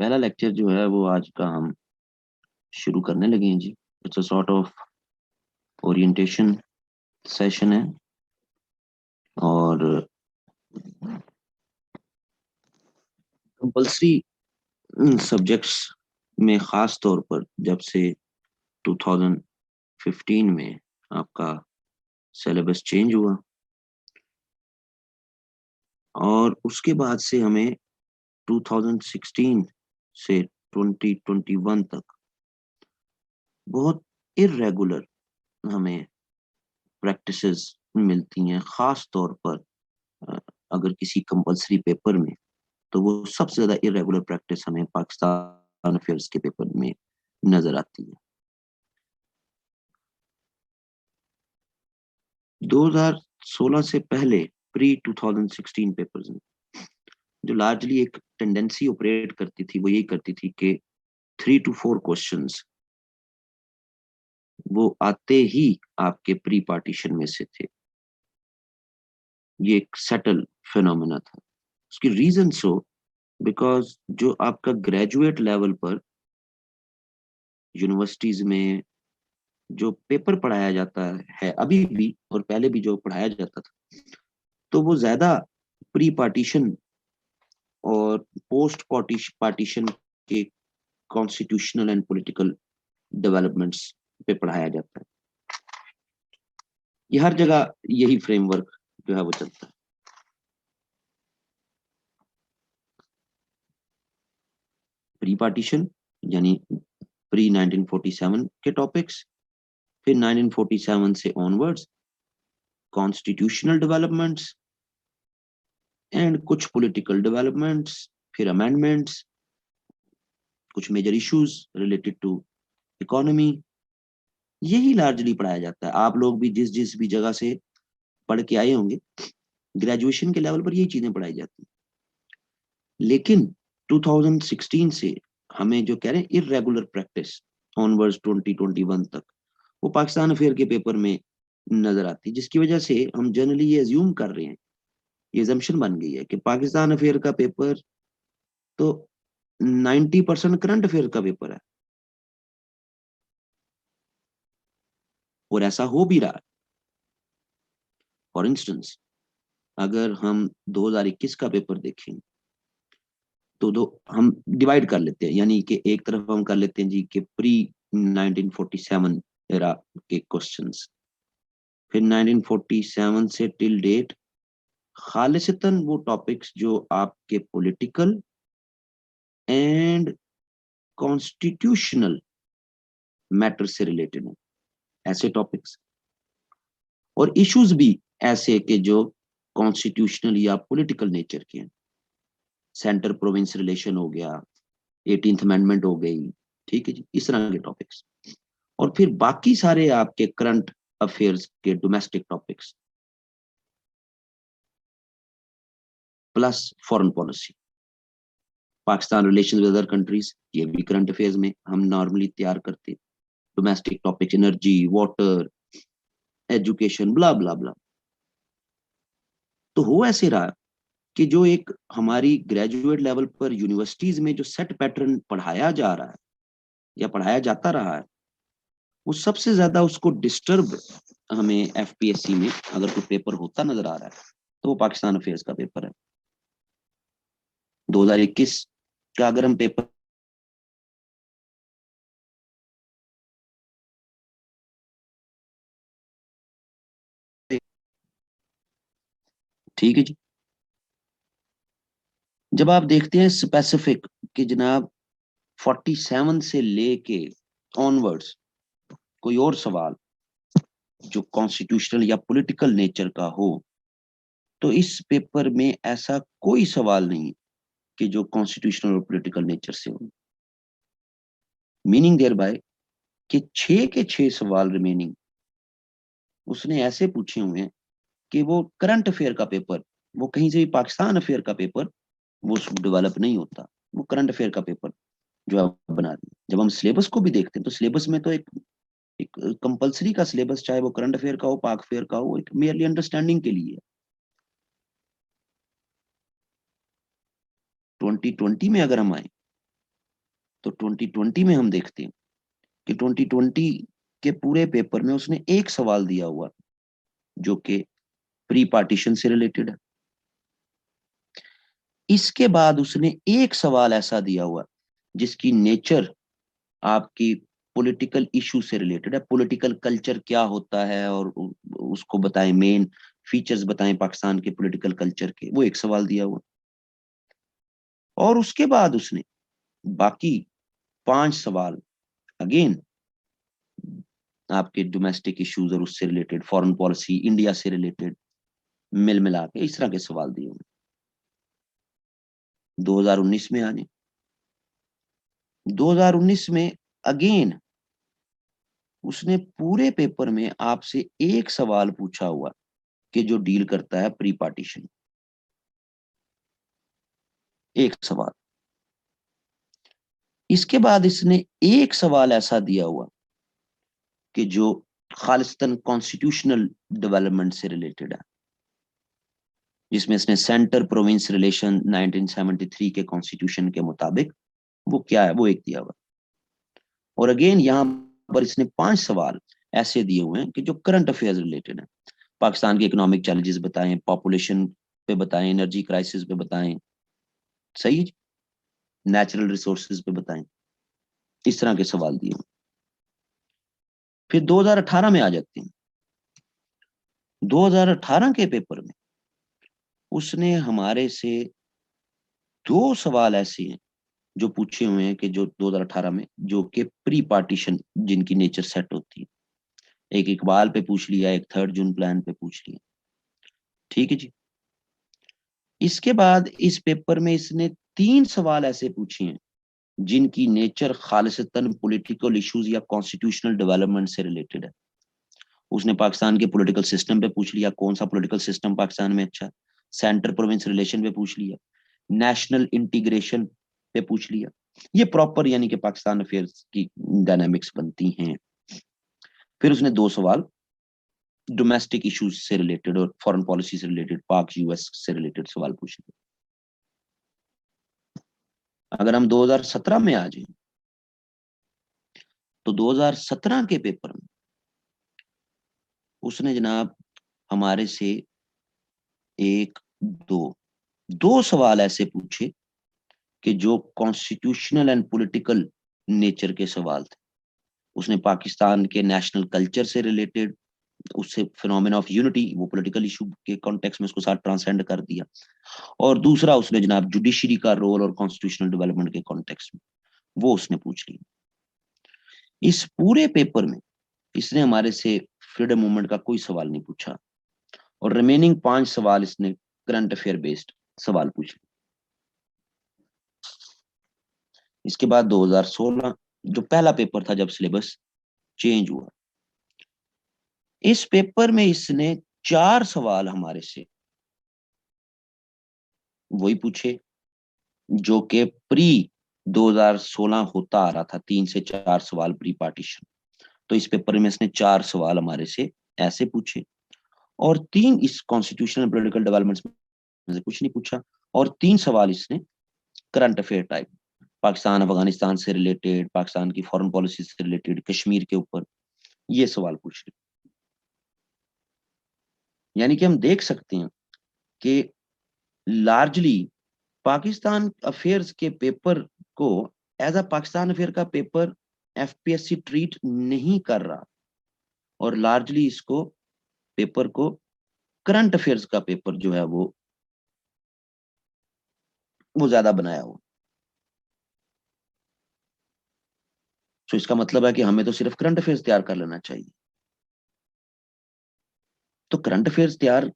पहला लेक्चर जो है वो आज का हम शुरू करने लगे हैं जी। It's a sort of orientation session है। और कंपलसरी सब्जेक्ट्स में ख़ास तौर पर जब से 2015 में आपका सिलेबस चेंज हुआ और उसके बाद से हमें 2016 से 2021 तक बहुत इर्रेगुलर हमें प्रैक्टिसेस मिलती हैं। ख़ास तौर पर अ, अगर किसी कंपलसरी पेपर में, तो वो सबसे ज्यादा इरेगुलर प्रैक्टिस हमें पाकिस्तान अफेयर्स के पेपर में नजर आती है। 2016 से पहले प्री 2016 पेपर्स में जो लार्जली एक टेंडेंसी ऑपरेट करती थी वो यही करती थी कि 3 to 4 क्वेश्चंस वो आते ही आपके प्री पार्टीशन में से थे। ये एक सेटल फिनोमेना था। उसकी रीजन सो बिकॉज जो आपका ग्रेजुएट लेवल पर यूनिवर्सिटीज में जो पेपर पढ़ाया जाता है अभी भी और पहले भी जो पढ़ाया जाता था, तो वो ज्यादा प्री पार्टीशन और पोस्ट पार्टीशन के कॉन्स्टिट्यूशनल एंड पॉलिटिकल डेवलपमेंट्स पे पढ़ाया जाता है। ये हर जगह यही फ्रेमवर्क जो है वो चलता है। प्री पार्टीशन यानी प्री 1947 के टॉपिक्स, फिर 1947 से ऑनवर्ड्स कॉन्स्टिट्यूशनल डेवलपमेंट्स एंड कुछ पॉलिटिकल डेवलपमेंट्स, फिर अमेंडमेंट्स, कुछ major issues related to economy. यही लार्जली पढ़ाया जाता है। आप लोग भी जिस जिस भी जगह से पढ़ के आए होंगे, ग्रेजुएशन के लेवल पर यही चीजें पढ़ाई जाती हैं। लेकिन 2016 से हमें जो कह रहे हैं इरेगुलर प्रैक्टिस ऑनवर्ड्स 2021 तक, वो पाकिस्तान अफेयर के पेपर में नजर आती है, जिसकी वजह से हम जनरली ये अज्यूम कर रहे हैं, ये एजम्पशन बन गई है कि पाकिस्तान अफेयर का पेपर तो 90% करंट अफेयर का पेपर है। और ऐसा हो भी रहा है। फॉर इंस्टेंस, अगर हम 2021 का पेपर देखें तो दो हम डिवाइड कर लेते हैं, यानी कि एक तरफ हम कर लेते हैं जी कि प्री 1947 एरा के क्वेश्चंस, फिर 1947 से टिल डेट खालिसतन वो टॉपिक्स जो आपके पॉलिटिकल एंड कॉन्स्टिट्यूशनल मैटर से रिलेटेड हैं, ऐसे टॉपिक्स। और इश्यूज भी ऐसे कि जो कॉन्स्टिट्यूशनल या पॉलिटिकल नेचर के हैं। सेंटर प्रोविंस रिलेशन हो गया, 18th अमेंडमेंट हो गई, ठीक है जी, इस तरह के टॉपिक्स। और फिर बाकी सारे आपके करंट अफेयर्स के domestic topics plus foreign policy, Pakistan relation with other countries, ये भी करंट अफेयर्स में हम नॉर्मली तैयार करते हैं। Domestic topics energy, water, education, blah blah blah. तो हो ऐसे रहा कि जो एक हमारी ग्रेजुएट लेवल पर यूनिवर्सिटीज में जो सेट पैटर्न पढ़ाया जा रहा है या पढ़ाया जाता रहा है, वो सबसे ज्यादा उसको डिस्टर्ब हमें एफपीएससी में अगर कोई पेपर होता नजर आ रहा है तो वो पाकिस्तान अफेयर्स का पेपर है। 2021 का अगर हम पेपर, ठीक है जी, जब आप देखते हैं स्पेसिफिक कि जनाब 47 से लेके ऑनवर्ड्स कोई और सवाल जो कॉन्स्टिट्यूशनल या पॉलिटिकल नेचर का हो, तो इस पेपर में ऐसा कोई सवाल नहीं कि जो कॉन्स्टिट्यूशनल और पॉलिटिकल नेचर से हो। मीनिंग देयर बाय कि 6 के 6 सवाल रिमेनिंग उसने ऐसे पूछे हुए हैं कि वो करंट अफेयर का पेपर, वो कहीं से भी पाकिस्तान अफेयर का पेपर वो डेवलप नहीं होता। वो करंट अफेयर का पेपर जो आप बना रहे हैं। जब हम सिलेबस को भी देखते हैं तो सिलेबस में तो एक कंपलसरी का सिलेबस, चाहे वो करंट अफेयर का हो, पाक अफेयर का हो, एक मेयरली अंडरस्टैंडिंग के लिए है। 2020 में अगर हम आए तो 2020 में हम देखते हैं कि 2020 के पूरे पेपर में उसने एक सवाल दिया हुआ जो कि प्री पार्टीशन से रिलेटेड है। इसके बाद उसने एक सवाल ऐसा दिया हुआ जिसकी नेचर आपकी पॉलिटिकल इशू से रिलेटेड है, पॉलिटिकल कल्चर क्या होता है और उसको बताएं, मेन फीचर्स बताएं पाकिस्तान के पॉलिटिकल कल्चर के, वो एक सवाल दिया हुआ। और उसके बाद उसने बाकी 5 सवाल अगेन आपके डोमेस्टिक इश्यूज और उससे रिलेटेड, फॉरेन पॉलिसी, इंडिया से रिलेटेड, मिल मिला के इस तरह के सवाल दिए हुए। 2019 में आने 2019 में अगेन उसने पूरे पेपर में आपसे एक सवाल पूछा हुआ कि जो डील करता है प्री पार्टीशन, एक सवाल। इसके बाद इसने एक सवाल ऐसा दिया हुआ कि जो खालिस्तान कॉन्स्टिट्यूशनल डेवलपमेंट से रिलेटेड है, जिसमें इसने सेंटर प्रोविंस रिलेशन 1973 के कॉन्स्टिट्यूशन के मुताबिक वो क्या है वो एक दिया हुआ। और अगेन यहाँ पर इसने 5 सवाल ऐसे दिए हुए हैं कि जो करंट अफेयर्स रिलेटेड है। पाकिस्तान के इकोनॉमिक चैलेंजेस बताएं, पॉपुलेशन पे बताएं, एनर्जी क्राइसिस पे बताएं, सही, नेचुरल रिसोर्सेज पे बताएं, इस तरह के सवाल दिए। फिर 2018 में आ जाते हैं। 2018 के पेपर में उसने हमारे से 2 सवाल ऐसे हैं जो पूछे हुए हैं कि जो 2018 में, जो कि प्री पार्टीशन जिनकी नेचर सेट होती है। एक इकबाल पे पूछ लिया, एक 3 जून प्लान पे पूछ लिया, ठीक है जी। इसके बाद इस पेपर में इसने 3 सवाल ऐसे पूछे हैं जिनकी नेचर खालिसतन पॉलिटिकल इश्यूज या कॉन्स्टिट्यूशनल डेवलपमेंट से रिलेटेड है। उसने पाकिस्तान के पॉलिटिकल सिस्टम पे पूछ लिया, कौन सा पॉलिटिकल सिस्टम पाकिस्तान में अच्छा, सेंटर प्रोविंस रिलेशन पे पूछ लिया, नेशनल इंटीग्रेशन पे पूछ लिया। ये प्रॉपर यानी कि पाकिस्तान अफेयर्स की डायनामिक्स बनती हैं। फिर उसने 2 सवाल डोमेस्टिक इश्यूज से रिलेटेड और फॉरेन पॉलिसी से रिलेटेड, पाक यूएस से रिलेटेड सवाल पूछ लिया। अगर हम 2017 में आ जाए तो 2017 के पेपर में उसने जनाब हमारे से एक दो सवाल ऐसे पूछे कि जो कॉन्स्टिट्यूशनल एंड पॉलिटिकल नेचर के सवाल थे। उसने पाकिस्तान के नेशनल कल्चर से रिलेटेड, उससे फिनोमेना ऑफ यूनिटी, वो पॉलिटिकल इशू के कॉन्टेक्स्ट में उसको साथ ट्रांसेंड कर दिया। और दूसरा उसने जनाब जुडिशरी का रोल और कॉन्स्टिट्यूशनल डेवलपमेंट के कॉन्टेक्स्ट में वो उसने पूछ लिया। इस पूरे पेपर में इसने हमारे से फ्रीडम मूवमेंट का कोई सवाल नहीं पूछा और रिमेनिंग 5 सवाल इसने करंट अफेयर बेस्ड सवाल पूछे। इसके बाद 2016 जो पहला पेपर था जब सिलेबस चेंज हुआ, इस पेपर में इसने 4 सवाल हमारे से वही पूछे जो कि प्री 2016 होता आ रहा था, 3 से 4 सवाल प्री पार्टीशन। तो इस पेपर में इसने 4 सवाल हमारे से ऐसे पूछे और 3 इस कॉन्स्टिट्यूशनल पॉलिटिकल डेवलपमेंट्स में से कुछ नहीं पूछा। और 3 सवाल इसने current affair type, Pakistan Afghanistan से रिलेटेड, पाकिस्तान की फॉरेन पॉलिसी से रिलेटेड, कश्मीर के ऊपर ये सवाल पूछ रहे। यानी कि हम देख सकते हैं कि लार्जली पाकिस्तान अफेयर्स के पेपर को एज अ पाकिस्तान अफेयर का पेपर एफपीएससी ट्रीट नहीं कर रहा और लार्जली इसको पेपर को करंट अफेयर्स का पेपर जो है वो ज्यादा बनाया हुआ। तो इसका मतलब है कि हमें तो सिर्फ करंट अफेयर्स तैयार कर लेना चाहिए। तो करंट अफेयर्स तैयार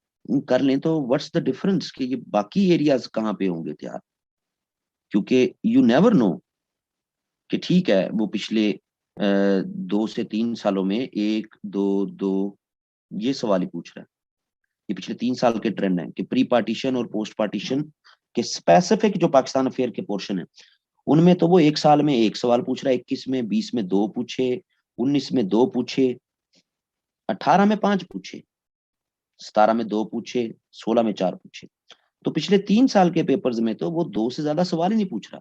कर लें तो व्हाट्स द डिफरेंस कि ये बाकी एरियाज कहाँ पे होंगे तैयार, क्योंकि यू नेवर नो कि ठीक है वो पिछले 2 से 3 सालों में 1 2 2 ये सवाल ही पूछ रहा है। ये पिछले 3 साल के ट्रेंड है कि प्री पार्टीशन और पोस्ट पार्टीशन के स्पेसिफिक जो पाकिस्तान अफेयर के पोर्शन है उनमें तो वो 1 साल में 1 सवाल पूछ रहा है, 21 में, 20 में 2 पूछे, 19 में 2 पूछे, 18 में 5 पूछे, 17 में 2 पूछे, 16 में 4 पूछे। तो पिछले 3 साल के पेपर्स में तो वो 2 से ज्यादा सवाल ही नहीं पूछ रहा।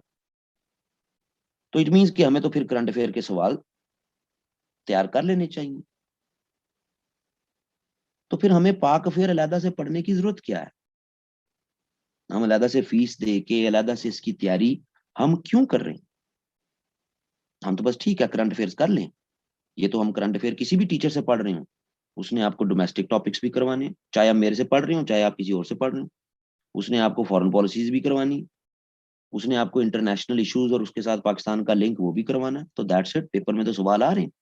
तो इट मीन्स कि हमें तो फिर करंट अफेयर के सवाल तैयार कर लेने चाहिए। तो फिर हमें पाक अफेयर अलहदा से पढ़ने की जरूरत क्या है? हम अलहदा से फीस दे के अलहदा से इसकी तैयारी हम क्यों कर रहे हैं? हम तो बस ठीक है करंट अफेयर्स कर लें। ये तो हम करंट अफेयर किसी भी टीचर से पढ़ रहे हो, उसने आपको डोमेस्टिक टॉपिक्स भी करवाने हैं, चाहे आप मेरे से पढ़ रहे हो चाहे आप किसी और से पढ़ रहे हो। उसने आपको फॉरेन पॉलिसीज भी करवानी, उसने आपको इंटरनेशनल इश्यूज और उसके साथ पाकिस्तान का लिंक वो भी करवाना है। तो दैट्स इट, पेपर में तो सवाल आ रहे हैं।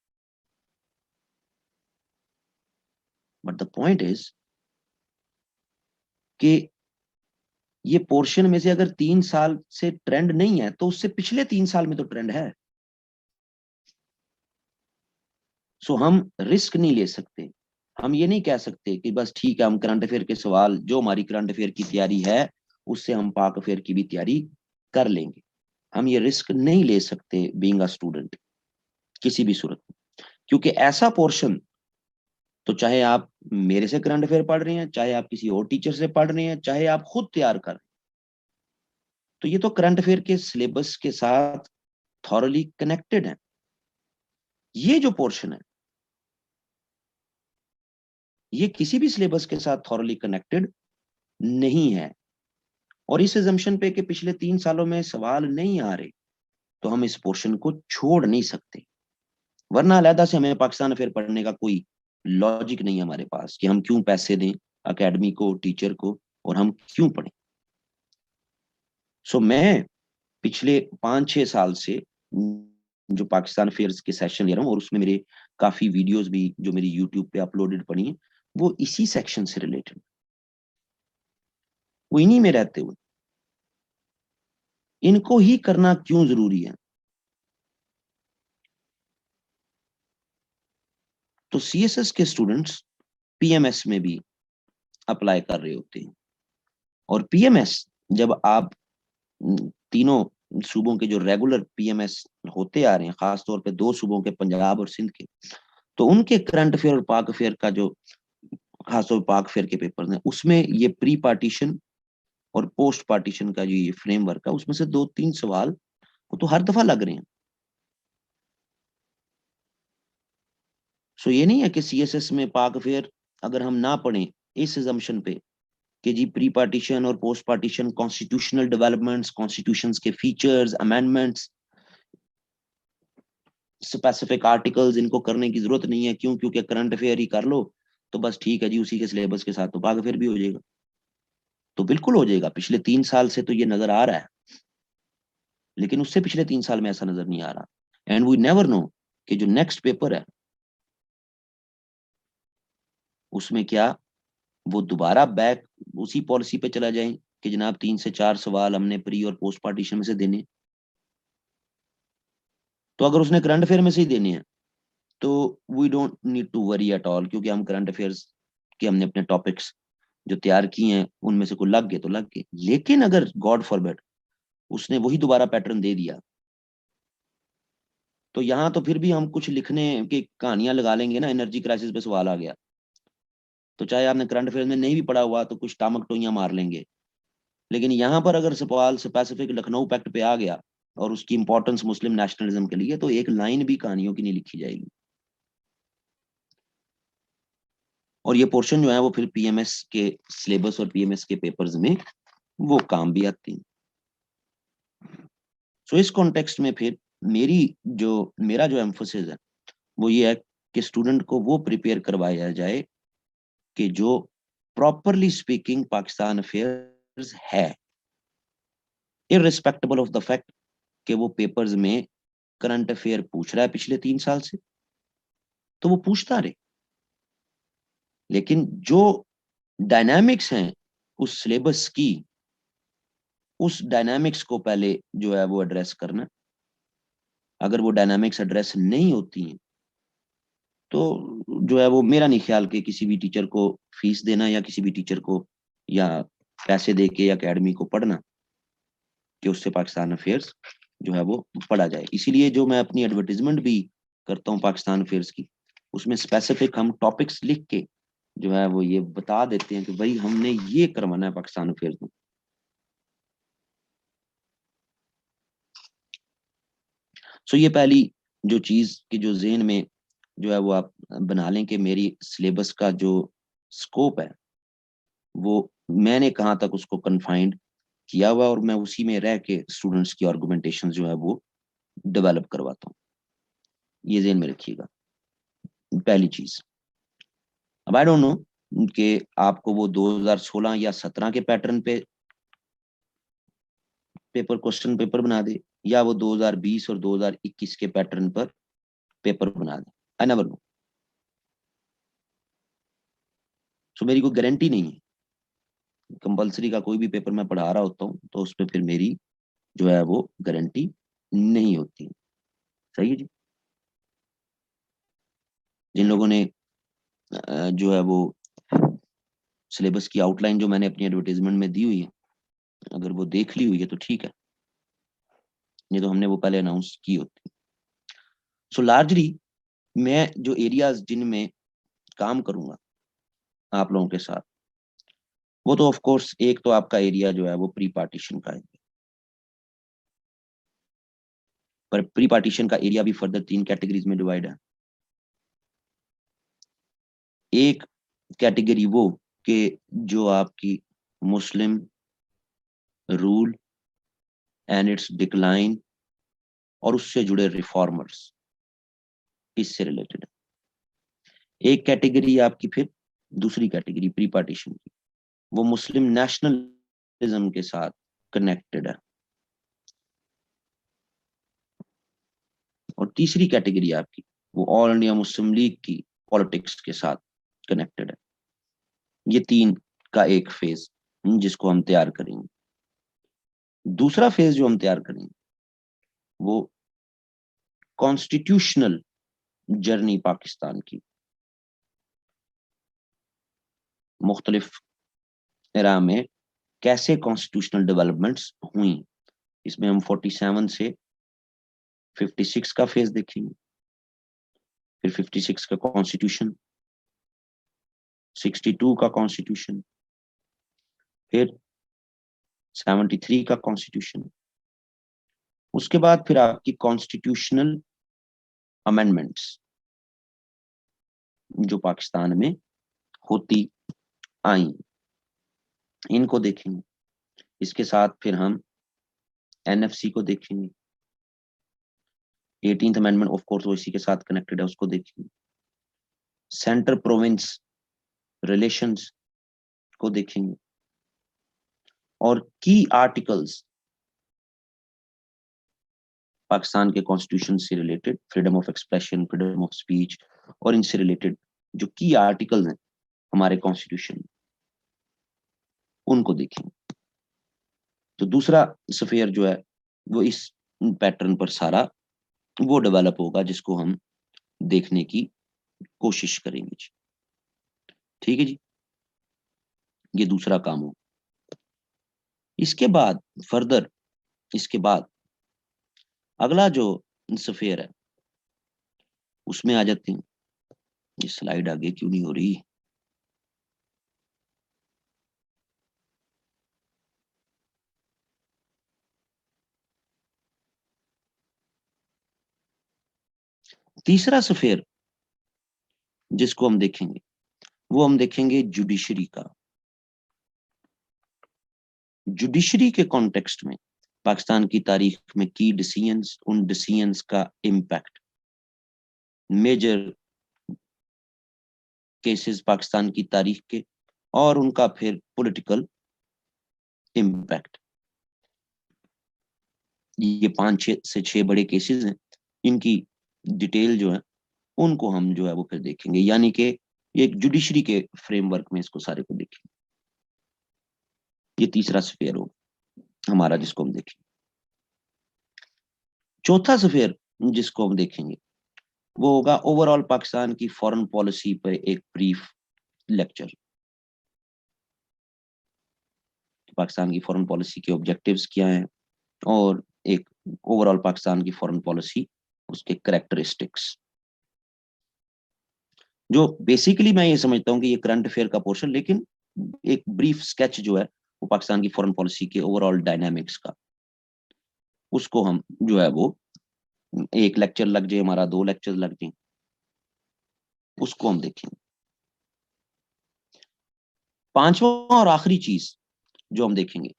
बट द पॉइंट इज कि ये पोर्शन में से अगर 3 साल से ट्रेंड नहीं है तो उससे पिछले 3 साल में तो ट्रेंड है। सो हम रिस्क नहीं ले सकते। हम ये नहीं कह सकते कि बस ठीक है हम करंट अफेयर के सवाल जो हमारी करंट अफेयर की तैयारी है उससे हम पाक अफेयर की भी तैयारी कर लेंगे। हम ये रिस्क नहीं ले सकते बीइंग अ स्टूडेंट किसी भी सूरत में। क्योंकि ऐसा पोर्शन तो चाहे आप मेरे से करंट अफेयर पढ़ रहे हैं, चाहे आप किसी और टीचर से पढ़ रहे हैं, चाहे आप खुद तैयार कर रहे हैं, तो ये तो करंट अफेयर के सिलेबस के साथ थॉरली कनेक्टेड है। ये जो पोर्शन है ये किसी भी सिलेबस के साथ थॉरली कनेक्टेड नहीं है। और इस एजम्पशन पे कि पिछले 3 सालों में सवाल नहीं आ रहे तो हम इस पोर्शन को छोड़ नहीं सकते। वरना अलहदा से हमें पाकिस्तान अफेयर पढ़ने का कोई लॉजिक नहीं है हमारे पास कि हम क्यों पैसे दें अकेडमी को, टीचर को, और हम क्यों पढ़ें। सो मैं पिछले 5-6 साल से जो पाकिस्तान अफेयर्स के सेशन ले रहा हूँ और उसमें मेरे काफी वीडियोस भी जो मेरी यूट्यूब पे अपलोडेड पड़ी हैं वो इसी सेक्शन से रिलेटेड, वो इन्हीं में रहते हुए इनको ही करना क्यों जरूरी है। तो सीएसएस के स्टूडेंट्स पीएमएस में भी अप्लाई कर रहे होते हैं। और पीएमएस जब आप तीनों सूबों के जो रेगुलर पीएमएस होते आ रहे हैं, खासतौर पे 2 सूबों के पंजाब और सिंध के, तो उनके करंट अफेयर और पाक अफेयर का जो खासतौर पाक अफेयर के पेपर हैं उसमें ये प्री पार्टीशन और पोस्ट पार्टीशन का जो ये फ्रेमवर्क है उसमें से 2-3 सवाल वो तो हर दफा लग रहे हैं। सो ये नहीं है कि सीएसएस में पाक अफेयर अगर हम ना पढ़ें इस एजम्पशन पे कि जी प्री पार्टीशन और post partition constitutional developments, constitution के फीचर्स, अमेंडमेंट्स, स्पेसिफिक आर्टिकल्स, इनको करने की जरूरत नहीं है। क्यों? क्योंकि करंट अफेयर ही कर लो तो बस ठीक है जी, उसी के सिलेबस के साथ तो पाक अफेयर भी हो जाएगा। तो बिल्कुल हो जाएगा, पिछले 3 साल से तो ये नजर आ रहा है, लेकिन उससे पिछले 3 साल में ऐसा नजर नहीं आ रहा। एंड वी नेवर नो कि जो नेक्स्ट पेपर है उसमें क्या वो दोबारा बैक उसी पॉलिसी पे चला जाए कि जनाब 3 से 4 सवाल हमने प्री और पोस्ट पार्टीशन में से देने। तो अगर उसने करंट अफेयर में से ही देने हैं तो we don't need to worry at all, क्योंकि हम करंट अफेयर्स के हमने अपने टॉपिक्स जो तैयार किए हैं उनमें से कोई लग गए तो लग गए। लेकिन अगर गॉड फॉरबिड उसने वही दोबारा पैटर्न दे दिया तो यहाँ तो फिर भी हम कुछ लिखने की कहानियां लगा लेंगे ना, एनर्जी क्राइसिस पे सवाल आ गया तो चाहे आपने करंट अफेयर में नहीं भी पढ़ा हुआ तो कुछ टामक टोइयां मार लेंगे। लेकिन यहाँ पर अगर सवाल स्पेसिफिक लखनऊ पैक्ट पे आ गया और उसकी इंपॉर्टेंस मुस्लिम नेशनलिज्म के लिए, तो एक लाइन भी कहानियों की नहीं लिखी जाएगी। और ये पोर्शन जो है वो फिर पीएमएस के सिलेबस और पीएमएस के पेपर्स में वो काम भी आती है। सो इस कॉन्टेक्स्ट में फिर मेरा जो एम्फोसिस है वो ये है कि स्टूडेंट को वो प्रिपेयर करवाया जाए कि जो प्रॉपरली स्पीकिंग पाकिस्तान अफेयर्स है, इररिस्पेक्टिबल ऑफ द फैक्ट कि वो पेपर्स में करंट अफेयर पूछ रहा है पिछले 3 साल से तो वो पूछता रहे। लेकिन जो डायनामिक्स हैं उस सिलेबस की, उस डायनामिक्स को पहले जो है वो एड्रेस करना। अगर वो डायनामिक्स एड्रेस नहीं होती हैं तो जो है वो मेरा नहीं ख्याल कि किसी भी टीचर को फीस देना या किसी भी टीचर को या पैसे दे के अकेडमी को पढ़ना कि उससे पाकिस्तान अफेयर्स जो है वो पढ़ा जाए। इसीलिए जो मैं अपनी एडवर्टीजमेंट भी करता हूँ पाकिस्तान अफेयर्स की, उसमें स्पेसिफिक हम टॉपिक्स लिख के जो है वो ये बता देते हैं कि भाई हमने ये करवाना है पाकिस्तान अफेयर्स में। सो ये पहली जो चीज की जो जेहन में जो है वो आप बना लें कि मेरी सिलेबस का जो स्कोप है वो मैंने कहाँ तक उसको कन्फाइंड किया हुआ और मैं उसी में रह के स्टूडेंट्स की आर्गुमेंटेशन जो है वो डेवलप करवाता हूँ। ये जेहन में रखिएगा, पहली चीज। अब आई डोंट नो कि आपको वो 2016 या 17 के पैटर्न पे पेपर क्वेश्चन पेपर बना दे या वो 2020 और 2021 के पैटर्न पर पेपर बना दे, आई नेवर नो। सो मेरी कोई गारंटी नहीं है। कंपलसरी का कोई भी पेपर मैं पढ़ा रहा होता हूँ तो उसमें फिर मेरी जो है वो गारंटी नहीं होती। सही है जी। जिन लोगों ने जो है वो सिलेबस की आउटलाइन जो मैंने अपनी एडवर्टाइजमेंट में दी हुई है अगर वो देख ली हुई है तो ठीक है, नहीं तो हमने वो पहले अनाउंस की होती। सो लार्जली मैं जो एरियाज जिनमें काम करूंगा आप लोगों के साथ वो तो ऑफ कोर्स एक तो आपका एरिया जो है वो प्री पार्टीशन का है। पर प्री पार्टीशन का एरिया भी फर्दर 3 कैटेगरीज में डिवाइड है। एक कैटेगरी वो कि जो आपकी मुस्लिम रूल एंड इट्स डिक्लाइन और उससे जुड़े रिफॉर्मर्स, इससे रिलेटेड है। एक कैटेगरी आपकी फिर दूसरी कैटेगरी प्री पार्टीशन की वो मुस्लिम नेशनलिज्म के साथ कनेक्टेड है। और तीसरी कैटेगरी आपकी वो ऑल इंडिया मुस्लिम लीग की पॉलिटिक्स के साथ कनेक्टेड है। ये 3 का एक फेज जिसको हम तैयार करेंगे। दूसरा फेज जो हम तैयार करेंगे वो कॉन्स्टिट्यूशनल जर्नी पाकिस्तान की मुख्तलिफ एरा में कैसे कॉन्स्टिट्यूशनल डेवलपमेंट्स हुई। इसमें हम 47 से 56 का फेज देखेंगे, फिर 56 का कॉन्स्टिट्यूशन, 62 का कॉन्स्टिट्यूशन, फिर 73 का कॉन्स्टिट्यूशन। उसके बाद फिर आपकी कॉन्स्टिट्यूशनल अमेंडमेंट्स जो पाकिस्तान में होती आई, इनको देखेंगे। इसके साथ फिर हम एनएफसी को देखेंगे। 18th अमेंडमेंट ऑफ कोर्स वो इसी के साथ कनेक्टेड है, उसको देखेंगे। सेंटर प्रोविंस रिलेशंस को देखेंगे और की आर्टिकल्स पाकिस्तान के कॉन्स्टिट्यूशन से related, freedom of expression, freedom of speech और इनसे रिलेटेड जो की आर्टिकल्स हैं हमारे कॉन्स्टिट्यूशन, उनको देखेंगे। तो दूसरा सफेयर जो है वो इस पैटर्न पर सारा वो डेवलप होगा जिसको हम देखने की कोशिश करेंगे जी। ठीक है जी, ये दूसरा काम हो। इसके बाद फर्दर इसके बाद अगला जो सफेयर है उसमें आ जाते हैं। ये स्लाइड आगे क्यों नहीं हो रही? तीसरा सफेयर जिसको हम देखेंगे वो हम देखेंगे जुडिशरी का। जुडिशरी के कॉन्टेक्स्ट में पाकिस्तान की तारीख में की डिसीजंस, उन डिसीजंस का इम्पैक्ट, मेजर केसेस पाकिस्तान की तारीख के और उनका फिर पॉलिटिकल इम्पैक्ट। ये 5 से 6 बड़े केसेस हैं, इनकी डिटेल जो है उनको हम जो है वो फिर देखेंगे, यानी कि एक जुडिशरी के फ्रेमवर्क में इसको सारे को देखेंगे। ये तीसरा स्फेयर होगा हमारा जिसको हम देखेंगे। चौथा स्फेयर जिसको हम देखेंगे वो होगा ओवरऑल पाकिस्तान की फॉरेन पॉलिसी पर एक ब्रीफ लेक्चर। पाकिस्तान की फॉरेन पॉलिसी के ऑब्जेक्टिव्स क्या हैं और एक ओवरऑल पाकिस्तान की फॉरेन पॉलिसी उसके कैरेक्टरिस्टिक्स, जो बेसिकली मैं ये समझता हूँ कि ये करंट अफेयर का पोर्शन, लेकिन एक ब्रीफ स्केच जो है वो पाकिस्तान की फॉरेन पॉलिसी के ओवरऑल डायनामिक्स का, उसको हम जो है वो एक लेक्चर लग जाए हमारा, 2 लेक्चर लग जाए, उसको हम देखेंगे। पांचवा और आखिरी चीज जो हम देखेंगे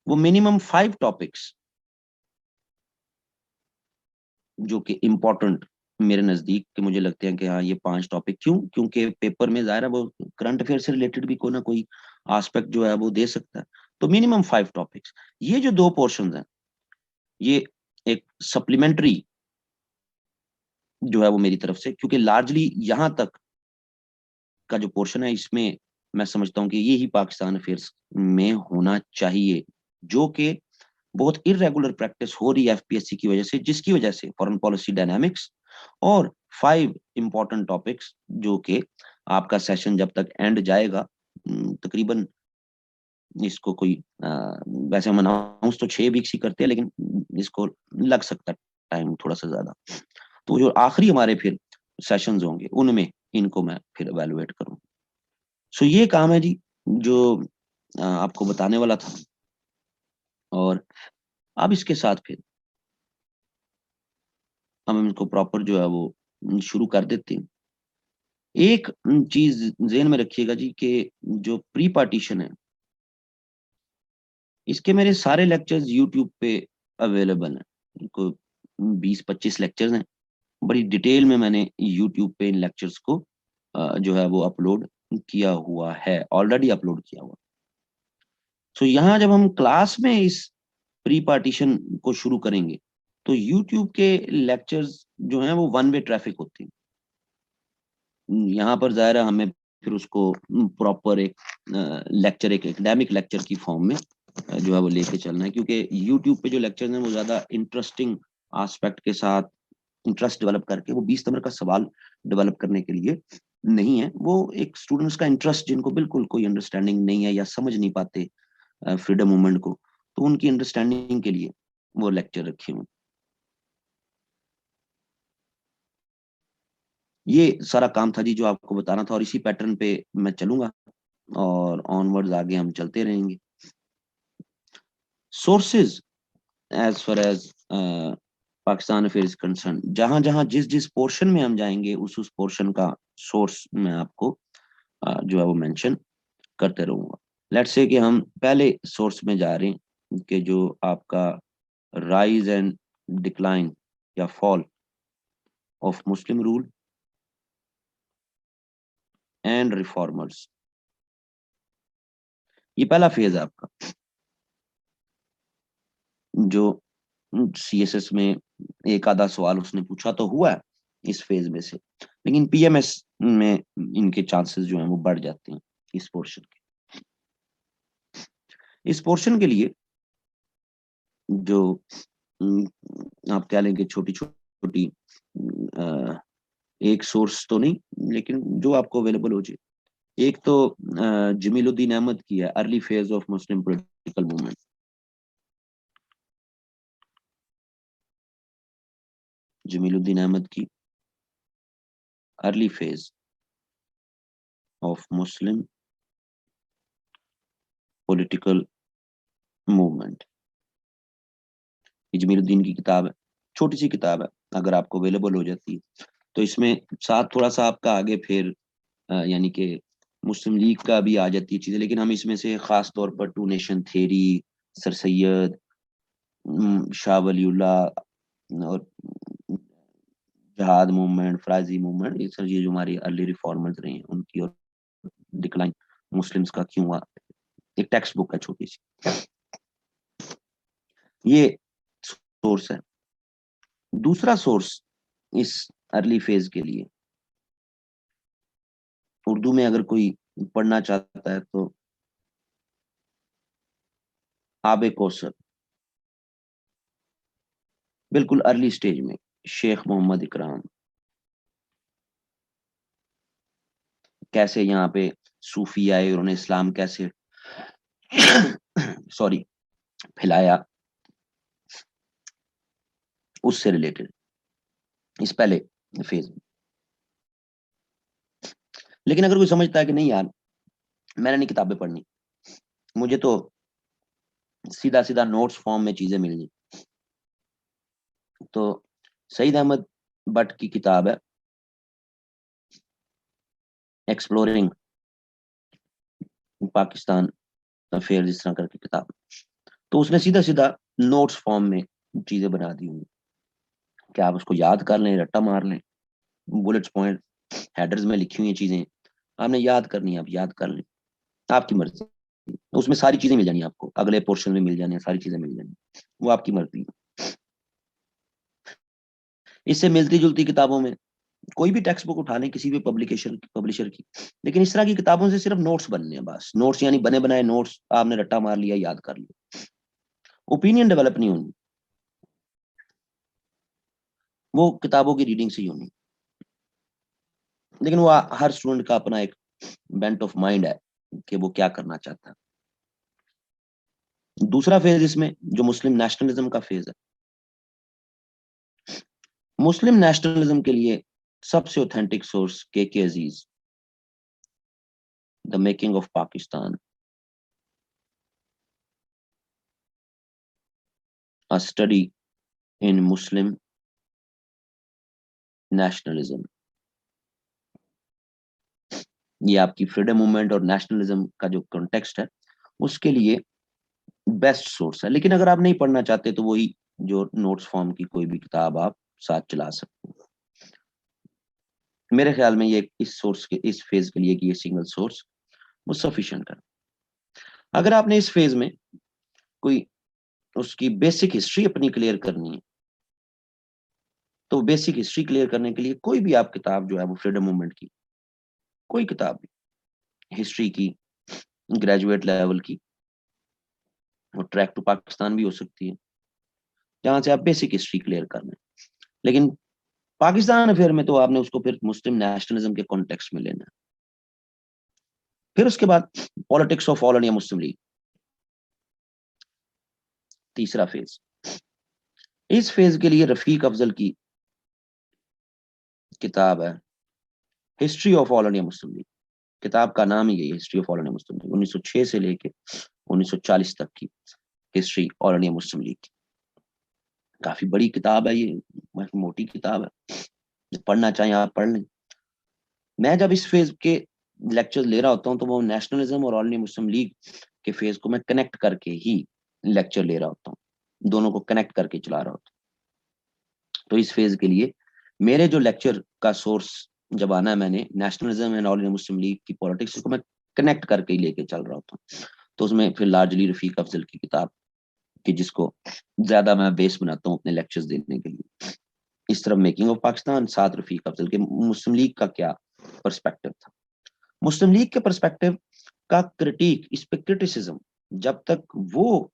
वो मिनिमम 5 टॉपिक्स जो कि इम्पोर्टेंट मेरे नजदीक के मुझे लगते हैं कि हाँ ये 5 टॉपिक, क्यों? क्योंकि पेपर में जाहिर है वो करंट अफेयर से रिलेटेड भी कोई ना कोई एस्पेक्ट जो है वो दे सकता है। तो मिनिमम 5 टॉपिक्स, ये जो 2 पोर्शन हैं, ये एक सप्लीमेंट्री जो है वो मेरी तरफ से, क्योंकि लार्जली यहां तक का जो पोर्शन है इसमें मैं समझता हूँ कि ये ही पाकिस्तान अफेयर्स में होना चाहिए, जो कि बहुत इरेगुलर प्रैक्टिस हो रही है एफपीएससी की वजह से, जिसकी वजह से फॉरेन पॉलिसी डायनामिक्स और 5 इंपॉर्टेंट टॉपिक्स जो कि आपका सेशन जब तक एंड जाएगा, तकरीबन इसको कोई वैसे हम अनाउंस तो 6 वीक्स ही करते हैं, लेकिन इसको लग सकता है टाइम थोड़ा सा ज्यादा। तो जो आखिरी हमारे फिर सेशंस होंगे उनमें इनको मैं फिर एवेलुएट करूँ। सो ये काम है जी जो आपको बताने वाला था। और अब इसके साथ फिर हम इसको प्रॉपर जो है वो शुरू कर देते हैं। एक चीज ज़हन में रखिएगा जी कि जो प्री पार्टीशन है, इसके मेरे सारे लेक्चर्स यूट्यूब पे अवेलेबल हैं। इनको 20-25 लेक्चर्स हैं, बड़ी डिटेल में मैंने यूट्यूब पे इन लेक्चर्स को जो है वो अपलोड किया हुआ है, ऑलरेडी अपलोड किया हुआ। सो यहाँ जब हम क्लास में इस प्री पार्टीशन को शुरू करेंगे तो यूट्यूब के लेक्चर्स जो हैं वो वन वे ट्रैफिक होती है। यहाँ पर ज़ाहिर है हमें फिर उसको प्रॉपर एक लेक्चर, एक एकेडमिक लेक्चर की फॉर्म में जो है वो लेके चलना है, क्योंकि यूट्यूब पे जो लेक्चर हैं वो ज़्यादा इंटरेस्टिंग एस्पेक्ट के साथ इंटरेस्ट डेवलप करके, वो 20 नंबर का सवाल डेवलप करने के लिए नहीं है, वो एक स्टूडेंट्स का इंटरेस्ट जिनको बिल्कुल कोई अंडरस्टैंडिंग नहीं है या समझ नहीं पाते फ्रीडम मूवमेंट को, तो उनकी अंडरस्टैंडिंग के लिए वो लेक्चर रखे हुए। ये सारा काम था जी जो आपको बताना था, और इसी पैटर्न पे मैं चलूंगा और ऑनवर्ड्स आगे हम चलते रहेंगे। Sources as far as Pakistan affair is concern, जहां जहां जिस जिस पोर्शन में हम जाएंगे उस पोर्शन का सोर्स मैं आपको जो है वो मेंशन करते रहूंगा। लेट्स से कि हम पहले सोर्स में जा रहे हैं कि जो आपका राइज एंड डिक्लाइन या fall of Muslim rule and reformers, ये पहला फेज है आपका। जो सीएसएस में एक आधा सवाल उसने पूछा तो हुआ है इस फेज में से, लेकिन पीएमएस में इनके चांसेस जो हैं वो बढ़ जाते हैं इस पोर्शन के। इस पोर्शन के लिए जो आप कह लेंगे छोटी छोटी एक सोर्स तो नहीं, लेकिन जो आपको अवेलेबल हो जाए, एक तो जमीलुद्दीन अहमद की है, early phase of Muslim political movement. Jamiluddin Ahmad की early phase of Muslim political movement, Jamiluddin की किताब है, छोटी सी किताब है, अगर आपको अवेलेबल हो जाती है तो इसमें साथ थोड़ा सा आपका आगे फिर यानी कि मुस्लिम लीग का भी आ जाती है चीजें, लेकिन हम इसमें से खास तौर पर two nation theory, sir Syed, Shah Waliullah और जहाद मूवमेंट, फराजी मूवमेंट, ये सर ये जो हमारी अर्ली रिफॉर्मर्स रही हैं उनकी, और डिक्लाइन मुस्लिम्स का क्यों हुआ, एक टेक्स्ट बुक है छोटी सी, ये सोर्स है। दूसरा सोर्स इस अर्ली फेज के लिए, उर्दू में अगर कोई पढ़ना चाहता है तो आबे कौसर, बिल्कुल अर्ली स्टेज में शेख मोहम्मद इकराम, कैसे यहाँ पे सूफी आए, उन्होंने इस्लाम कैसे सॉरी फैलाया, उससे रिलेटेड इस पहले फेज में। लेकिन अगर कोई समझता है कि नहीं यार मैंने नहीं किताबें पढ़नी, मुझे तो सीधा सीधा नोट्स फॉर्म में चीजें मिल जाए, तो सईद अहमद भट्ट की किताब है एक्सप्लोरिंग पाकिस्तान अफेयर, इस तरह करके किताब। तो उसने सीधा सीधा नोट्स फॉर्म में चीजें बना दी हुई कि आप उसको याद कर लें, रट्टा मार लें, बुलेट्स पॉइंट हेडर्स में लिखी हुई हैं चीजें, आपने याद करनी है, आप याद कर लें, आपकी मर्जी। उसमें सारी चीजें मिल जानी आपको, अगले पोर्शन में मिल जानी है, सारी चीजें मिल जानी, वो आपकी मर्जी। इससे मिलती जुलती किताबों में कोई भी टेक्स्ट बुक उठा लें किसी भी पब्लिकेशन पब्लिशर की, लेकिन इस तरह की किताबों से सिर्फ नोट्स बनने हैं, बस नोट्स, यानी बने बनाए नोट्स, आपने रट्टा मार लिया, याद कर लिया, ओपिनियन डेवलप नहीं होनी, वो किताबों की रीडिंग से ही होनी। लेकिन वो हर स्टूडेंट का अपना एक बेंट ऑफ माइंड है कि वो क्या करना चाहता है। दूसरा फेज इसमें जो मुस्लिम नेशनलिज्म का फेज है, मुस्लिम नेशनलिज्म के लिए सबसे authentic source K Aziz, the making of Pakistan, a study in Muslim nationalism. ये आपकी फ्रीडम मूवमेंट और नेशनलिज्म का जो कॉन्टेक्स्ट है उसके लिए बेस्ट सोर्स है। लेकिन अगर आप नहीं पढ़ना चाहते तो वही जो नोट्स फॉर्म की कोई भी किताब आप साथ चला सकते हैं। मेरे ख्याल में ये इस सोर्स के इस फेज के लिए कि ये सिंगल सोर्स वो सफिशिएंट है। अगर आपने इस फेज में कोई उसकी बेसिक हिस्ट्री अपनी क्लियर करनी है, तो बेसिक हिस्ट्री क्लियर करने के लिए कोई भी आप किताब जो है वो फ्रीडम मूवमेंट की कोई किताब भी, हिस्ट्री की, ग्रेजुएट लेवल की, और ट्रैक टू पाकिस्तान भी हो सकती है, जहां से आप बेसिक हिस्ट्री क्लियर कर लें। लेकिन पाकिस्तान अफेयर में तो आपने उसको फिर मुस्लिम नेशनलिज्म के कॉन्टेक्स्ट में लेना है। फिर उसके बाद politics of all India Muslim league, तीसरा फेज। इस फेज के लिए रफीक अफजल की किताब है history of all India Muslim league. किताब का नाम ही यही है, history of all India Muslim league, 1906 से लेके 1940 तक की history all India Muslim league की। काफी बड़ी किताब है ये, मोटी किताब है, पढ़ना चाहें आप पढ़ लें। मैं जब इस फेज के लेक्चर ले रहा होता हूँ तो वो नेशनलिज्म और ऑल इंडिया मुस्लिम लीग के फेज को मैं कनेक्ट करके ही लेक्चर ले रहा होता हूँ, दोनों को कनेक्ट करके चला रहा होता हूँ। तो इस फेज के लिए मेरे जो लेक्चर का सोर्स जब आना है, मैंने nationalism and all India Muslim league की पॉलिटिक्स को मैं कनेक्ट करके ही लेके चल रहा होता हूँ। तो उसमें फिर लार्जली रफीक अफजल की किताब की, जिसको ज्यादा मैं बेस बनाता हूँ अपने लेक्चर्स देने के लिए। इस तरफ मेकिंग ऑफ पाकिस्तान, साथ रफीक अफजल के मुस्लिम लीग का क्या पर्सपेक्टिव था। मुस्लिम लीग के पर्सपेक्टिव का क्रिटिक, इस पे क्रिटिसिज्म, जब तक वो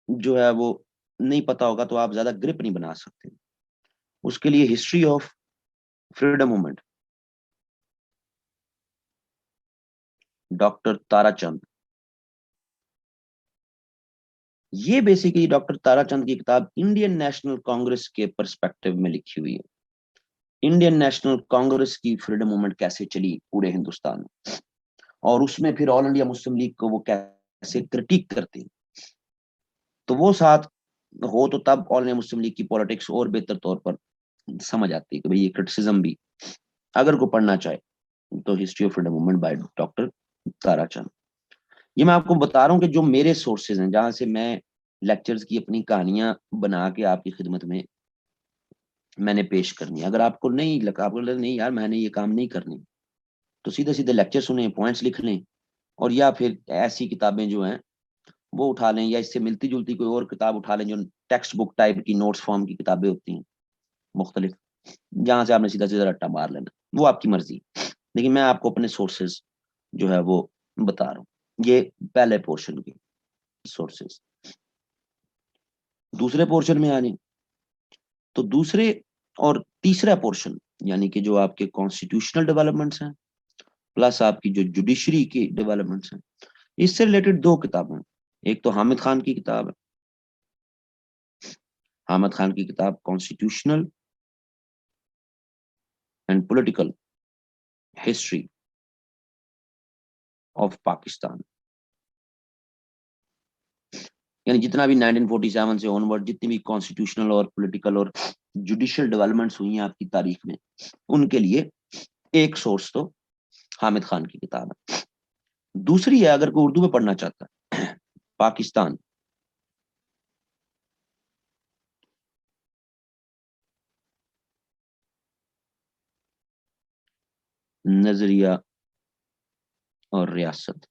जो है वो नहीं पता होगा तो आप ज्यादा ग्रिप नहीं बना सकते। उसके लिए history of freedom movement, doctor Tarachand, ये बेसिकली डॉक्टर ताराचंद की किताब इंडियन नेशनल कांग्रेस के पर्सपेक्टिव में लिखी हुई है। इंडियन नेशनल कांग्रेस की फ्रीडम मूवमेंट कैसे चली पूरे हिंदुस्तान में, और उसमें फिर ऑल इंडिया मुस्लिम लीग को वो कैसे क्रिटिक करते हैं। तो वो साथ हो तो तब ऑल इंडिया मुस्लिम लीग की पॉलिटिक्स और बेहतर तौर पर समझ आती है कि भाई ये क्रिटिसिज्म भी अगर को पढ़ना चाहे तो history of freedom movement by doctor Tarachand. ये मैं आपको बता रहा हूँ कि जो मेरे सोर्सेज हैं, जहां से मैं लेक्चर्स की अपनी कहानियां बना के आपकी खिदमत में मैंने पेश करनी है। अगर आपको नहीं लगा, आपको लगा नहीं यार मैंने ये काम नहीं करनी, तो सीधे सीधे लेक्चर सुने, पॉइंट्स लिख लें, और या फिर ऐसी किताबें जो हैं वो उठा लें, या इससे मिलती जुलती कोई और किताब उठा लें जो टेक्स्ट बुक टाइप की नोट्स फॉर्म की किताबें होती हैं मुख्तलिफ, जहां से आपने सीधा सीधा रट्टा मार लेना, वो आपकी मर्जी। लेकिन मैं आपको अपने सोर्सेज जो है वो बता रहा हूँ। ये पहले पोर्शन के सोर्सेज। दूसरे पोर्शन में आ जाए तो दूसरे और तीसरा पोर्शन, यानी कि जो आपके कॉन्स्टिट्यूशनल डेवलपमेंट्स हैं प्लस आपकी जो जुडिशरी की डेवलपमेंट्स हैं, इससे रिलेटेड दो किताबें हैं। एक तो हामिद खान की किताब है, हामिद खान की किताब constitutional and political history of Pakistan. यानी जितना भी 1947 से ऑनवर्ड जितनी भी कॉन्स्टिट्यूशनल और पॉलिटिकल और जुडिशियल डेवलपमेंट्स हुई हैं आपकी तारीख में, उनके लिए एक सोर्स तो हामिद खान की किताब है। दूसरी है, अगर कोई उर्दू में पढ़ना चाहता है, पाकिस्तान, नजरिया और रियासत,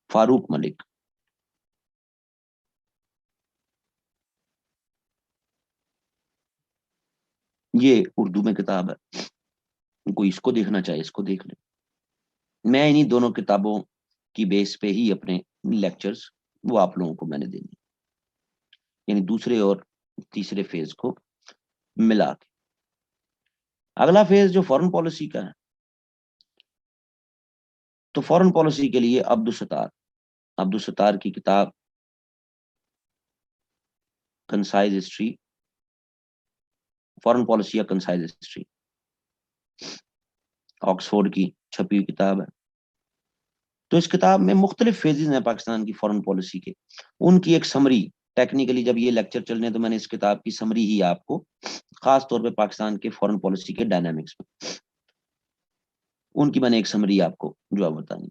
फारूक मलिक। ये उर्दू में किताब है, कोई इसको देखना चाहे इसको देख ले। मैं इन्हीं दोनों किताबों की बेस पे ही अपने लेक्चर्स वो आप लोगों को मैंने देने, यानी दूसरे और तीसरे फेज को मिला के। अगला फेज जो फॉरेन पॉलिसी का है, तो फॉरेन पॉलिसी के लिए अब्दुल सत्तार की किताब कंसाइज हिस्ट्री, फॉरेन पॉलिसी या कंसाइज हिस्ट्री, ऑक्सफोर्ड की छपी हुई किताब है। तो इस किताब में मुख्तलिफ फेजेस हैं पाकिस्तान की फॉरेन पॉलिसी के, उनकी एक समरी, टेक्निकली जब ये लेक्चर चल रहे हैं तो मैंने इस किताब की समरी ही आपको खास तौर पे पाकिस्तान के फॉरेन पॉलिसी के डायनामिक्स में उनकी मैंने एक समरी आपको जो है बतानी।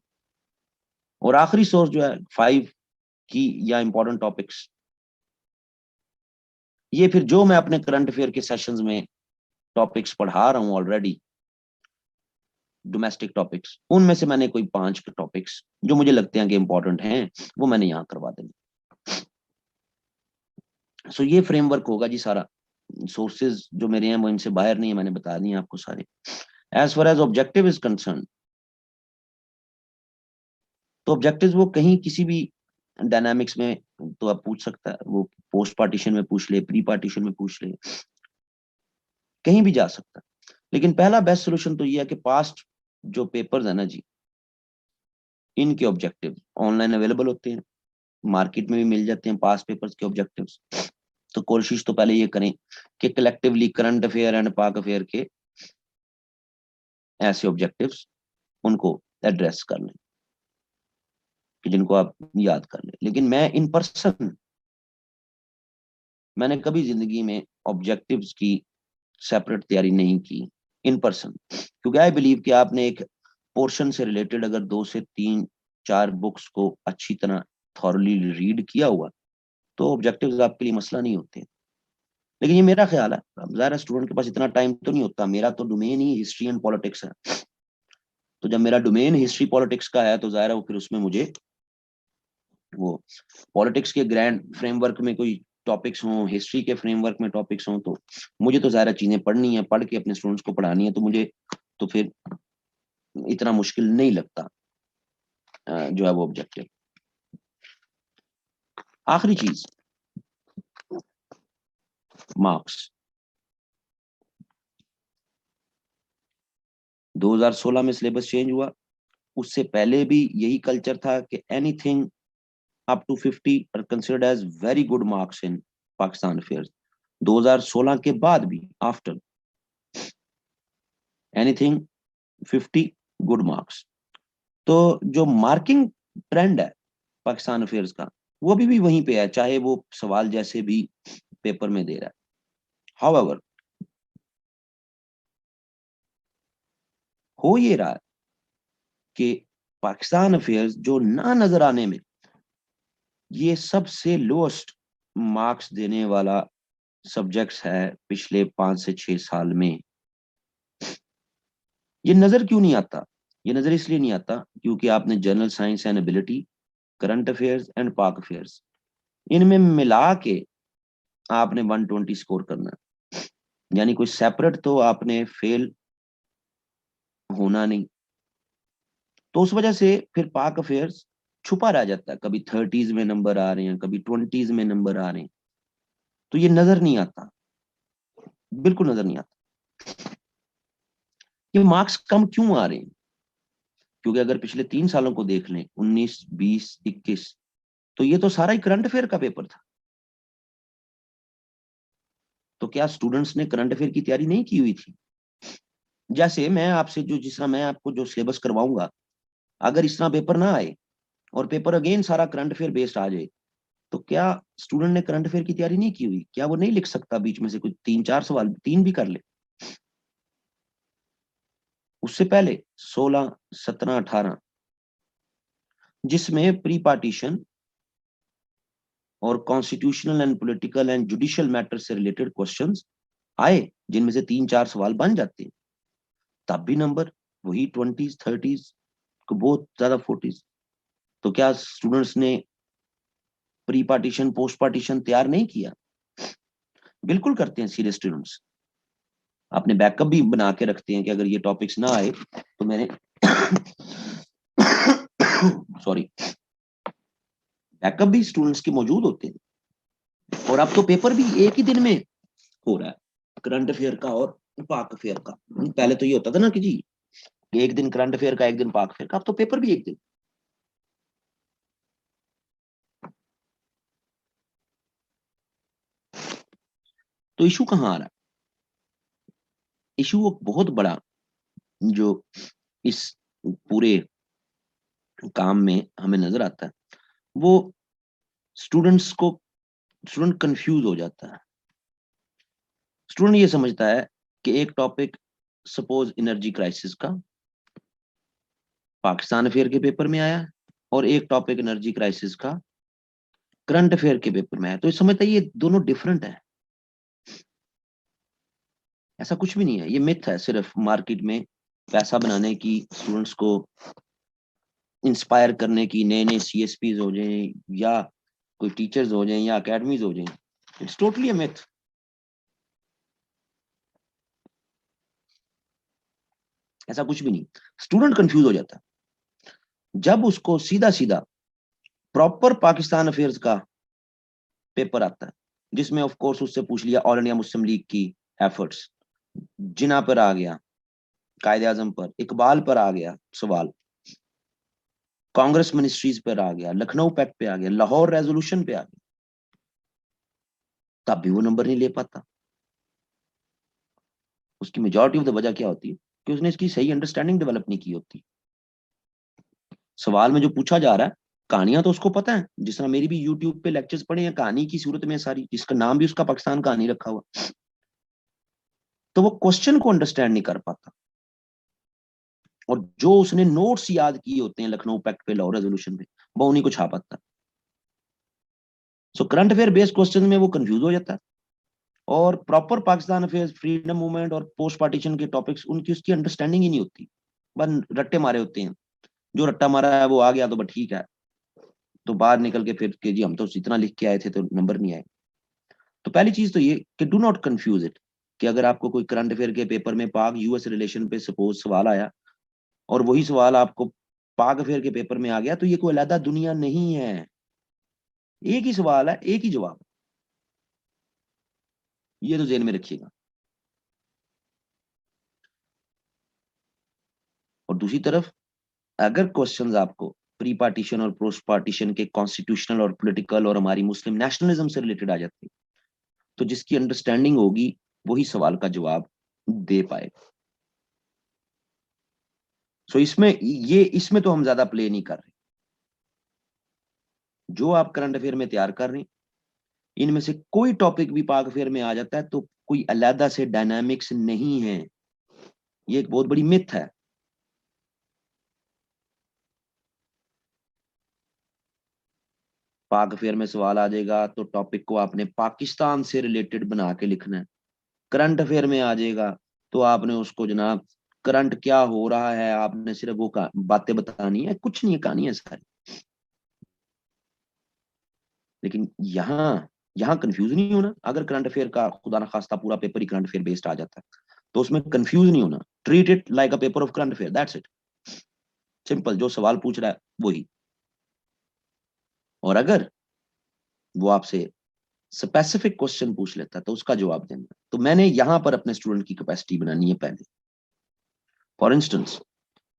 और आखिरी सोर्स जो है 5 की या इंपॉर्टेंट टॉपिक्स, ये फिर जो मैं अपने करंट अफेयर के सेशंस में टॉपिक्स पढ़ा रहा हूँ ऑलरेडी, डोमेस्टिक टॉपिक्स, उनमें से मैंने कोई 5 टॉपिक्स जो मुझे लगते हैं कि इंपॉर्टेंट हैं वो मैंने यहाँ करवा देंगे। सो ये फ्रेमवर्क होगा जी सारा। सोर्सेज जो मेरे हैं वो इनसे बाहर नहीं है, मैंने बता दिए आपको सारे। As far as objective is concern, तो ऑब्जेक्टिव वो कहीं किसी भी डायनामिक्स में तो आप पूछ सकता है, वो पोस्ट पार्टीशन में पूछ ले, प्री पार्टीशन में पूछ ले, कहीं भी जा सकता है। लेकिन पहला बेस्ट सोल्यूशन तो ये है कि पास्ट जो पेपर्स है ना जी, इनके ऑब्जेक्टिव ऑनलाइन अवेलेबल होते हैं, मार्केट में भी मिल जाते हैं पास्ट पेपर्स के ऑब्जेक्टिव्स। तो कोशिश तो पहले ये करें कि कलेक्टिवली करंट अफेयर एंड पाक अफेयर के ऐसे ऑब्जेक्टिव्स उनको एड्रेस कर लें कि जिनको आप याद कर लें। लेकिन मैं इन पर्सन मैंने कभी जिंदगी में ऑब्जेक्टिव्स की सेपरेट तैयारी नहीं की इन पर्सन, क्योंकि आई बिलीव कि आपने एक पोर्शन से रिलेटेड अगर 2 से 3 4 बुक्स को अच्छी तरह थॉरली रीड किया हुआ, तो ऑब्जेक्टिव्स आपके लिए मसला नहीं होते। लेकिन ये मेरा ख्याल है, अब ज़ाहिर स्टूडेंट के पास इतना टाइम तो नहीं होता, मेरा तो domain he history and politics है। तो जब मेरा डोमेन हिस्ट्री पॉलिटिक्स का है तो ज़ाहिर है वो फिर उसमें मुझे वो पॉलिटिक्स के ग्रैंड फ्रेमवर्क में कोई टॉपिक्स हों, हिस्ट्री के फ्रेमवर्क में टॉपिक्स हों, तो मुझे तो ज़ाहिर चीज़ें पढ़नी है, पढ़ के अपने स्टूडेंट्स को पढ़ानी है, तो मुझे तो फिर इतना मुश्किल नहीं लगता जो है वो ऑब्जेक्टिव। आखिरी चीज, मार्क्स। 2016 में सिलेबस चेंज हुआ, उससे पहले भी यही कल्चर था कि anything up to 50 are considered as very good marks in Pakistan affairs. 2016 के बाद भी आफ्टर एनीथिंग 50 गुड मार्क्स। तो जो मार्किंग ट्रेंड है पाकिस्तान अफेयर्स का, वो अभी भी वहीं पे है, चाहे वो सवाल जैसे भी पेपर में दे रहा है। हाउएवर, हो ये रहा है कि पाकिस्तान अफेयर्स जो ना नजर आने में ये सबसे लोएस्ट मार्क्स देने वाला सब्जेक्ट्स है पिछले 5 से 6 साल में। ये नजर क्यों नहीं आता? ये नजर इसलिए नहीं आता क्योंकि आपने general science and ability, current affairs and पाक अफेयर्स, इनमें मिला के आपने 120 स्कोर करना है, यानी कोई सेपरेट तो आपने फेल होना नहीं। तो उस वजह से फिर पाक अफेयर्स छुपा रह जाता है, कभी 30s में नंबर आ रहे हैं, कभी 20s में नंबर आ रहे हैं, तो ये नजर नहीं आता, बिल्कुल नजर नहीं आता। ये मार्क्स कम क्यों आ रहे हैं? क्योंकि अगर पिछले 3 सालों को देख लें, 19, 20, 21, तो ये तो सारा ही करंट अफेयर का पेपर था। तो क्या स्टूडेंट्स ने करंट अफेयर की तैयारी नहीं की हुई थी? जैसे मैं आपसे जो जिस तरह मैं आपको जो सिलेबस करवाऊंगा, अगर इस तरह पेपर ना आए और पेपर अगेन सारा करंट अफेयर बेस्ड आ जाए, तो क्या स्टूडेंट ने करंट अफेयर की तैयारी नहीं की हुई? क्या वो नहीं लिख सकता बीच में से कुछ 3-4 सवाल, 3 भी कर ले? उससे पहले 16, 17, 18, जिसमें प्री पार्टीशन और constitutional and political and judicial matter से रिलेटेड क्वेश्चंस आए, जिनमें से 3-4 सवाल बन जाते हैं, तब भी नंबर वही 20s 30s, बहुत ज्यादा 40s। तो क्या स्टूडेंट्स ने प्री पार्टीशन पोस्ट पार्टीशन तैयार नहीं किया? बिल्कुल करते हैं सीरियस स्टूडेंट्स। अपने बैकअप भी बना के रखते हैं कि अगर ये टॉपिक्स ना आए तो मैंने सॉरी, बैकअप भी स्टूडेंट्स के मौजूद होते हैं। और अब तो पेपर भी एक ही दिन में हो रहा है, करंट अफेयर का और पाक अफेयर का। पहले तो ये होता था ना कि जी एक दिन करंट अफेयर का, एक दिन पाक अफेयर का, अब तो पेपर भी एक दिन। तो इशू कहाँ आ रहा है? इशू बहुत बड़ा जो इस पूरे काम में हमें नजर आता है, वो स्टूडेंट कंफ्यूज हो जाता है। स्टूडेंट ये समझता है कि एक टॉपिक, सपोज एनर्जी क्राइसिस का, पाकिस्तान अफेयर के पेपर में आया, और एक टॉपिक एनर्जी क्राइसिस का करंट अफेयर के पेपर में आया, तो ये समझता है ये दोनों डिफरेंट है। ऐसा कुछ भी नहीं है, ये मिथ है सिर्फ मार्केट में पैसा बनाने की, स्टूडेंट्स को इंस्पायर करने की, नए नए CSPs हो जाएं या कोई टीचर्स हो जाएं या अकेडमीज हो जाएं। It's totally a myth. ऐसा कुछ भी नहीं। स्टूडेंट कंफ्यूज हो जाता है जब उसको सीधा सीधा प्रॉपर पाकिस्तान अफेयर्स का पेपर आता है, जिसमें ऑफ कोर्स उससे पूछ लिया ऑल इंडिया मुस्लिम लीग की एफर्ट्स, जिना पर आ गया, कायदे आजम पर, इकबाल पर आ गया सवाल, कांग्रेस मिनिस्ट्रीज पर आ गया, लखनऊ पैक्ट पे आ गया, लाहौर रेजोल्यूशन पे आ गया, तब भी वो नंबर नहीं ले पाता। उसकी मेजॉरिटी ऑफ द वजह क्या होती है कि उसने इसकी सही अंडरस्टैंडिंग डेवलप नहीं की होती। सवाल में जो पूछा जा रहा है, कहानियां तो उसको पता है, जिस तरह मेरी भी यूट्यूब पे लेक्चर्स पढ़े हैं कहानी की सूरत में सारी, जिसका नाम भी उसका पाकिस्तान कहानी रखा हुआ, तो वो क्वेश्चन को अंडरस्टैंड नहीं कर पाता। और जो उसने नोट्स याद किए होते हैं लखनऊ पैक्ट पे, लाहौर रेजोल्यूशन पे, वो उन्हीं को छापाता है। So current affair based question में वो कंफ्यूज हो जाता है, और proper Pakistan affairs, freedom movement और पोस्ट पार्टीशन के टॉपिक्स, उनकी उसकी अंडरस्टैंडिंग ही नहीं होती, बस रट्टे मारे होते हैं। जो रट्टा मारा है वो आ गया तो बस ठीक है, तो बाहर निकल के फिर कि जी हम तो इतना लिख के आए थे तो नंबर नहीं आए। तो पहली चीज तो ये कि डू नॉट कंफ्यूज इट, कि अगर आपको कोई करंट अफेयर के पेपर में पाक US रिलेशन पे सपोज सवाल आया, और वही सवाल आपको पाक अफेयर के पेपर में आ गया, तो ये कोई अलग दुनिया नहीं है, एक ही सवाल है, एक ही जवाब। ये तो जेन में रखिएगा। और दूसरी तरफ, अगर क्वेश्चंस आपको प्री पार्टीशन और पोस्ट पार्टीशन के कॉन्स्टिट्यूशनल और पॉलिटिकल और हमारी मुस्लिम नेशनलिज्म से रिलेटेड आ जाते हैं, तो जिसकी अंडरस्टैंडिंग होगी वही सवाल का जवाब दे पाएगा। सो इसमें तो हम ज्यादा प्ले नहीं कर रहे। जो आप करंट अफेयर में तैयार कर रहे हैं, इनमें से कोई टॉपिक भी पाक अफेयर में आ जाता है तो कोई अलग से डायनामिक्स नहीं है। ये एक बहुत बड़ी मिथ है। पाक अफेयर में सवाल आ जाएगा तो टॉपिक को आपने पाकिस्तान से रिलेटेड बना के लिखना है। करंट अफेयर में आ जाएगा तो आपने उसको जनाब करंट क्या हो रहा है, आपने सिर्फ वो बातें बतानी है, कुछ नहीं है, कहानी है सारी। लेकिन यहाँ कंफ्यूज नहीं होना। अगर करंट अफेयर का खुदा ना खास्ता पूरा पेपर ही करंट अफेयर बेस्ड आ जाता है, तो उसमें कंफ्यूज नहीं होना। Treat it like a paper of current affair, that's it. Simple, जो सवाल पूछ रहा है वही। और अगर वो आपसे स्पेसिफिक क्वेश्चन पूछ लेता है तो उसका जवाब देना। तो मैंने यहां पर अपने स्टूडेंट की कैपेसिटी बनानी है पहले। For instance,